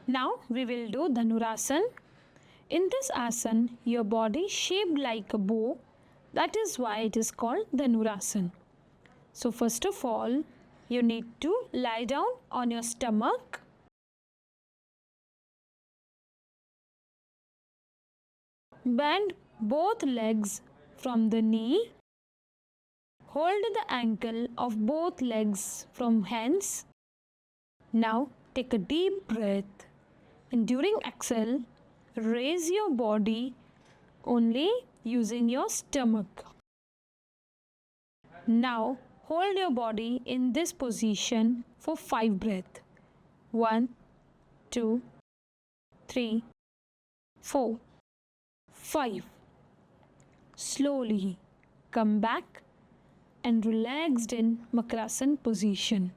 Now we will do Dhanurasana. In this asana, your body is shaped like a bow. That is why it is called Dhanurasana. So first of all, you need to lie down on your stomach. Bend both legs from the knee. Hold the ankle of both legs from hands. Now take a deep breath, and during exhale, raise your body only using your stomach. Now hold your body in this position for 5 breaths. 1, 2, 3, 4, 5. Slowly come back and relaxed in Makrasana position.